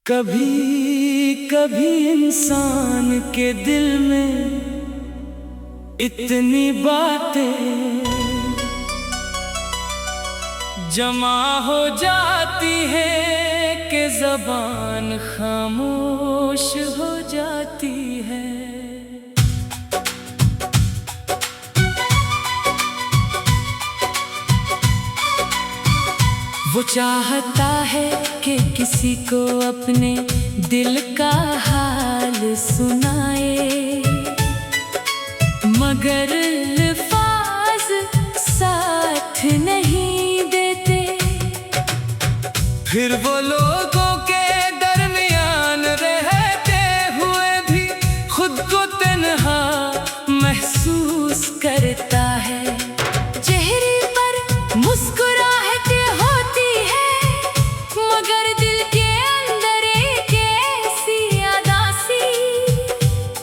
कभी कभी इंसान के दिल में इतनी बातें जमा हो जाती है कि ज़बान खामोश हो जाती है। वो चाहता है कि किसी को अपने दिल का हाल सुनाए, मगर अल्फाज साथ नहीं देते। फिर वो लोगों के दरमियान रहते हुए भी खुद को तन्हा महसूस करता है। चेहरे पर मुस्कुराहट होती है, मगर दिल के अंदर एक ऐसी उदासी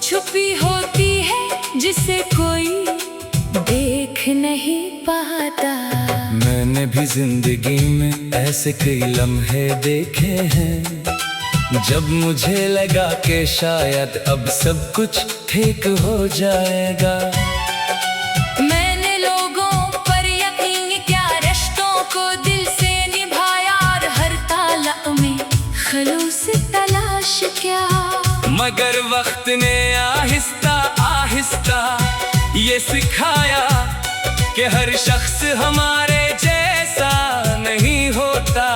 छुपी होती है जिसे कोई देख नहीं पाता। मैंने भी जिंदगी में ऐसे कई लम्हे देखे हैं जब मुझे लगा कि शायद अब सब कुछ ठीक हो जाएगा। मैंने लोगों पर यकीन क्या, रिश्तों को दिल से निभाया और हर ताला में खलूस तलाश किया। मगर वक्त ने आहिस्ता आहिस्ता ये सिखाया कि हर शख्स हमारे जैसा नहीं होता।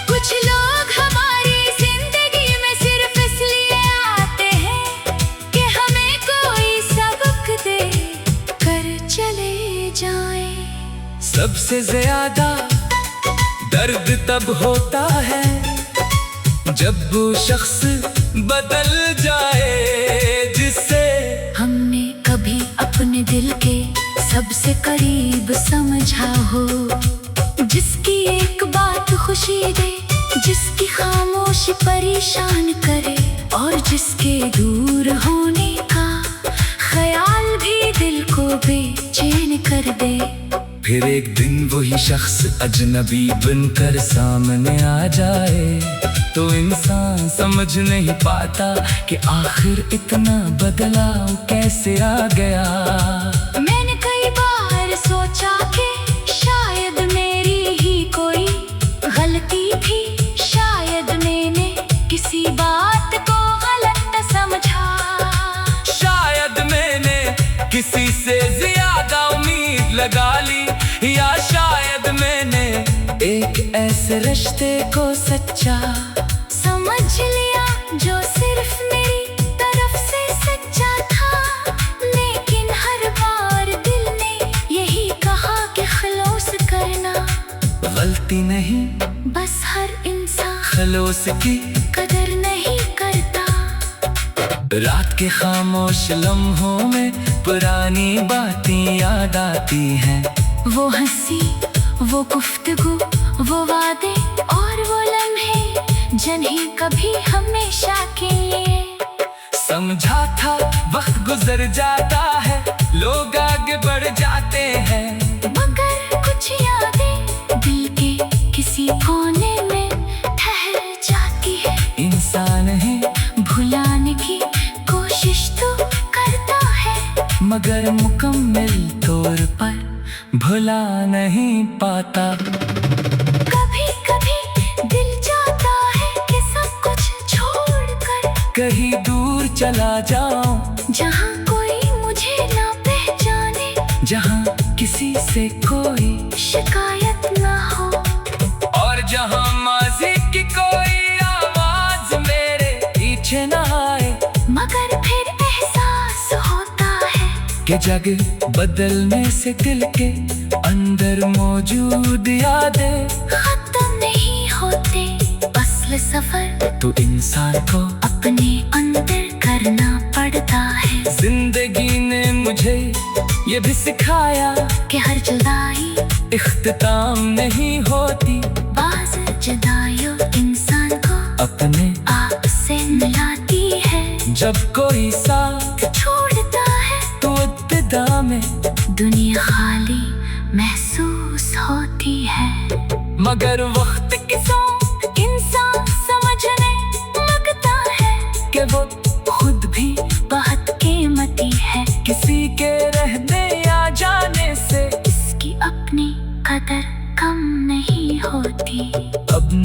कुछ लोग हमारी जिंदगी में सिर्फ इसलिए आते हैं कि हमें कोई सबक दे कर चले जाए। सबसे ज्यादा दर्द तब होता है जब वो शख्स बदल जाए जिससे हमने कभी अपने दिल के सबसे करीब समझा हो, जिसकी एक बात खुशी दे, जिसकी खामोशी परेशान करे और जिसके दूर होने का ख्याल भी दिल को बेचैन कर दे। फिर एक दिन वही शख्स अजनबी बनकर सामने आ जाए तो इंसान समझ नहीं पाता कि आखिर इतना बदलाव कैसे आ गया। मैंने कई बार सोचा कि शायद मेरी ही कोई गलती थी, शायद मैंने किसी बात को गलत समझा, शायद मैंने किसी से ज्यादा उम्मीद लगा ली, या शायद मैंने एक ऐसे रिश्ते को सच्चा समझ लिया जो सिर्फ मेरी तरफ से सच्चा था। लेकिन हर बार दिल ने यही कहा कि खलूस करना गलती नहीं, बस हर इंसान खलूस की कदर नहीं करता। रात के खामोश लम्हों में पुरानी बातें याद आती हैं, वो हंसी, वो गुफ्तगू, वो वादे और वो लम्हे जिन्हें कभी हमेशा के लिए समझा था। वक्त गुजर जाता है, लोग आगे बढ़ जाते हैं, मगर कुछ यादें दिल के किसी कोने में ठहर जाती है। इंसान है भुलाने की कोशिश तो करता है, मगर मुकम्मल तौर पर भुला नहीं पाता। कभी कभी दिल चाहता है कि सब कुछ छोड़कर कहीं दूर चला जाऊं, जहां कोई मुझे ना पहचाने, जहां किसी से कोई शिकायत ना हो, और जहां माज़ी की कोई आवाज मेरे पीछे ना आए। मगर फिर एहसास होता है कि जग बदलने से दिल के अंदर मौजूद यादें खत्म नहीं होते। असल सफर तो इंसान को अपने अंदर करना पड़ता है। जिंदगी ने मुझे ये भी सिखाया कि हर जुदाई इख्तिताम नहीं होती। बाज़ जुदाइयों इंसान को अपने आप से मिलाती है। जब कोई साथ छोड़ता है तो इब्तिदा में दुनिया खाली महसूस होती है, मगर वक्त के साथ इंसान समझ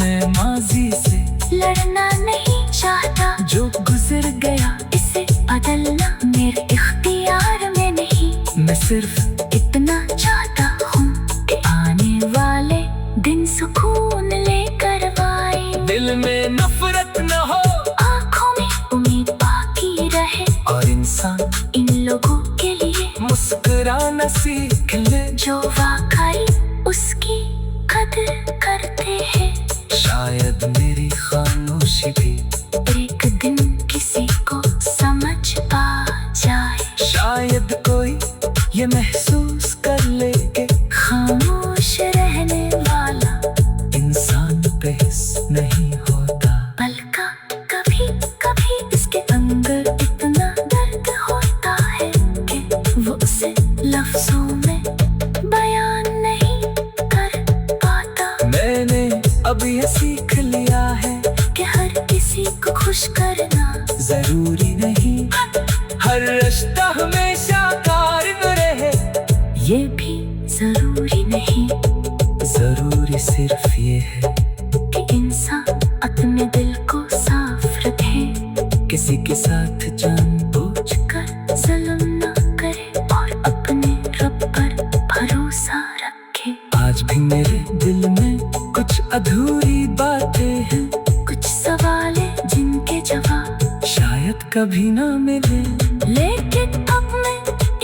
मैं माजी से लड़ना नहीं चाहता, जो गुजर गया इसे बदलना मेरे इख्तियार में नहीं। मैं सिर्फ इतना चाहता हूँ कि आने वाले दिन सुकून लेकर आए। दिल में नफरत न हो, आँखों में उम्मीद बाकी रहे, और इंसान इन लोगों के लिए मुस्कुराना सीख ले, जो वाकई उसकी कदर करते हैं। शायद मेरी खामोशी भी एक दिन किसी को समझ पा जाए। शायद कोई ये महसूस कर ले कि खामोश रहने वाला इंसान बेहिस नहीं होता, बल्कि कभी कभी इसके अंदर इतना दर्द होता है कि वो उसे लफ्जों में बयान नहीं कर पाता। मैंने अब ये सीख लिया है कि हर किसी को खुश करना जरूरी नहीं, हर रिश्ता हमेशा कायम रहे ये भी जरूरी नहीं। जरूरी सिर्फ ये है कि इंसान अपने दिल को साफ रखे, किसी के साथ जानबूझकर जुल्म न करे, और अपने रब पर भरोसा रखे। आज भी मेरे दिल में कुछ अधूरी बातें हैं, कुछ सवाल है जिनके जवाब शायद कभी ना मिले, लेकिन अब मैं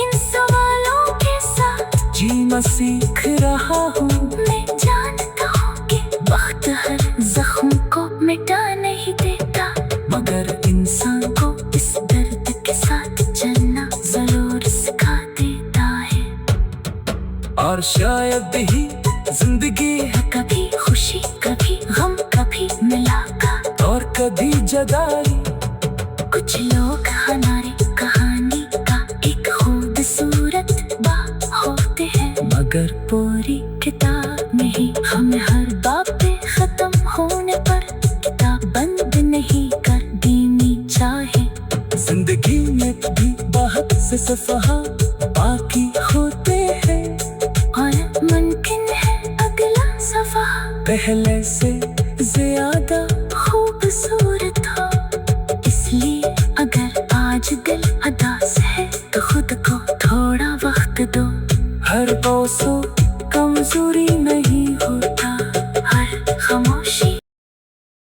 इन सवालों के साथ जीना सीख रहा हूँ। मैं जानता हूँ कि वक्त हर जख्म को मिटा नहीं देता, मगर इंसान को इस दर्द के साथ चलना जरूर सिखा देता है। और शायद ही जिंदगी है कभी खुशी कभी गम, कभी मुलाकात और कभी जुदाई। कुछ लोग हमारी कहानी का एक खूबसूरत बाब होते हैं, मगर पूरी किताब नहीं। हमें हर बाब पे खत्म होने पर किताब बंद नहीं कर देनी चाहे। जिंदगी में भी बहुत से सफ़हा बाकी होते हैं, और मुमकिन है अगला सफ़ा पहले से ज्यादा खूबसूरत हो। इसलिए अगर आज दिल उदास है तो खुद को थोड़ा वक्त दो, हर ओसो कमजोरी